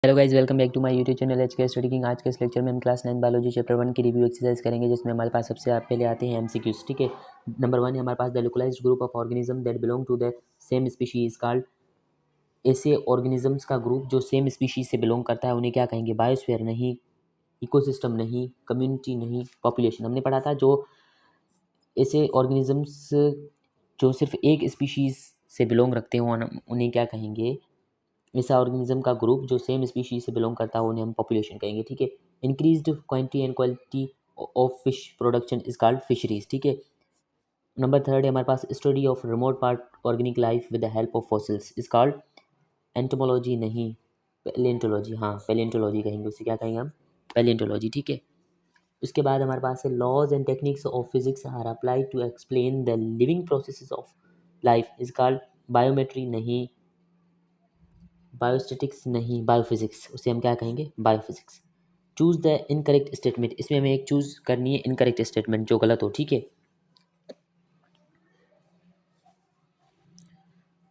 Hello guys, welcome back to my YouTube channel HK study king. आज के इस lecture में हम क्लास 9 बायोलॉजी चैप्टर 1 की रिव्यू एक्सरसाइज करेंगे, जिसमें हमारे पास सबसे पहले आते हैं एमसीक्यूज। ठीक है, नंबर 1 है हमारे पास, the localised group of organism that belong to the same species called. ऐसे ऑर्गेनिजम्स का ग्रुप जो सेम स्पीशीज से बिलोंग करता है उन्हें क्या कहेंगे? बायोस्फीयर नहीं, इकोसिस्टम नहीं, कम्युनिटी नहीं, पॉपुलेशन। हमने पढ़ा था जो ऐसे ऑर्गेनिजम्स जो सिर्फ एक स्पीशीज से बिलोंग रखते हो उन्हें क्या कहेंगे? ऐसा ऑर्गेनिज्म का ग्रुप जो सेम स्पीशीज से बिलोंग करता है उन्हें हम पॉपुलेशन कहेंगे। ठीक है, increased quantity and quality of fish production is called fisheries. ठीक है, नंबर 3 है हमारे पास, study of remote part organic life with the help of fossils is called entomology नहीं, पैलियोंटोलॉजी। हाँ, पैलियोंटोलॉजी कहेंगे, उसे क्या कहेंगे हम? पैलियोंटोलॉजी। ठीक है, उसके बाद हमारे पास है, laws and techniques of physics are applied to explain the living processes of life is called biometry नहीं, बायोस्टैटिक्स नहीं, बायोफिजिक्स। उसे हम क्या कहेंगे? Biophysics. Choose the incorrect statement, इसमें हमें एक चूज करनी है इनकरेक्ट स्टेटमेंट जो गलत हो। ठीक है,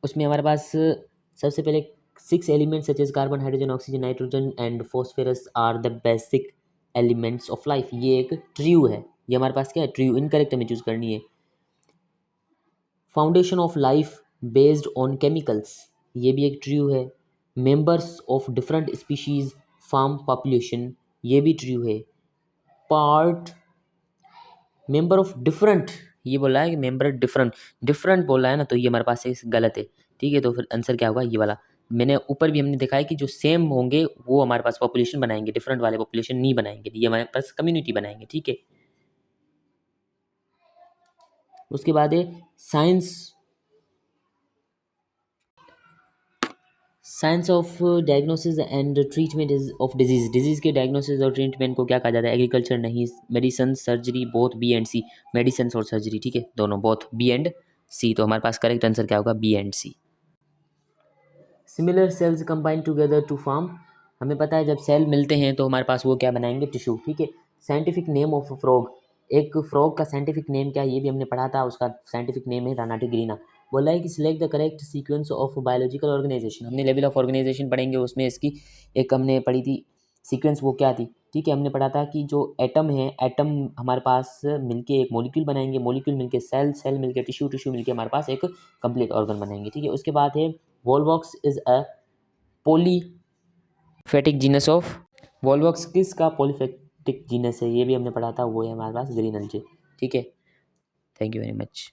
उसमें हमारे पास सबसे पहले 6 elements such as carbon, hydrogen, oxygen, nitrogen and phosphorus are the basic elements of life. ये एक ट्रू है, ये हमारे पास क्या है? ट्रू। इनकरेक्ट हमें चूज करनी है। Foundation of life based on chemicals, ये भी एक ट्रू है। Members of different species form population, ये भी ट्रू है। पार्ट मेंबर ऑफ डिफरेंट, ये बोला है कि मेंबर डिफरेंट, डिफरेंट बोला है ना, तो ये हमारे पास से गलत है। ठीक है, तो फिर आंसर क्या होगा? ये वाला। मैंने ऊपर भी हमने देखा है कि जो सेम होंगे वो हमारे पास पॉपुलेशन बनाएंगे, डिफरेंट वाले पॉपुलेशन नहीं बनाएंगे, ये हमारे पास कम्युनिटी बनाएंगे। ठीक है, उसके बाद है science, science of diagnosis and treatment is of disease. Disease के डायग्नोसिस और ट्रीटमेंट को क्या कहा जाता है? एग्रीकल्चर नहीं, medicine, surgery, both B and C. Medicine और सर्जरी, ठीक है, दोनों, बोथ बी एंड सी। तो हमारे पास करेक्ट आंसर क्या होगा? B and C. Similar cells combine together to form, हमें पता है जब सेल मिलते हैं तो हमारे पास वो क्या बनाएंगे? टिश्यू। ठीक है, साइंटिफिक नेम ऑफ फ्रॉग, एक फ्रॉग का साइंटिफिक नेम क्या है? ये भी हमने पढ़ा था, उसका साइंटिफिक नेम है रानाटिग्रीना। बोला है कि select the correct sequence of biological organisation. हमने लेवल ऑफ ऑर्गेनाइजेशन पढ़ेंगे, उसमें इसकी एक हमने पढ़ी थी सीक्वेंस, वो क्या थी? ठीक है, हमने पढ़ा था कि जो एटम है, एटम हमारे पास मिलके एक मॉलिक्यूल बनाएंगे, मॉलिक्यूल मिलके सेल, सेल मिलके टिश्यू, टिश्यू मिलके हमारे पास एक कंप्लीट ऑर्गन बनाएंगे। ठीक है, उसके बाद है volvox is a polyphyletic genus of. Volvox किसका पॉलीफेटिक जीनस है? ये भी हमने पढ़ा था, वो है हमारे पास ग्रीन एल्जे। ठीक है, थैंक यू वेरी मच।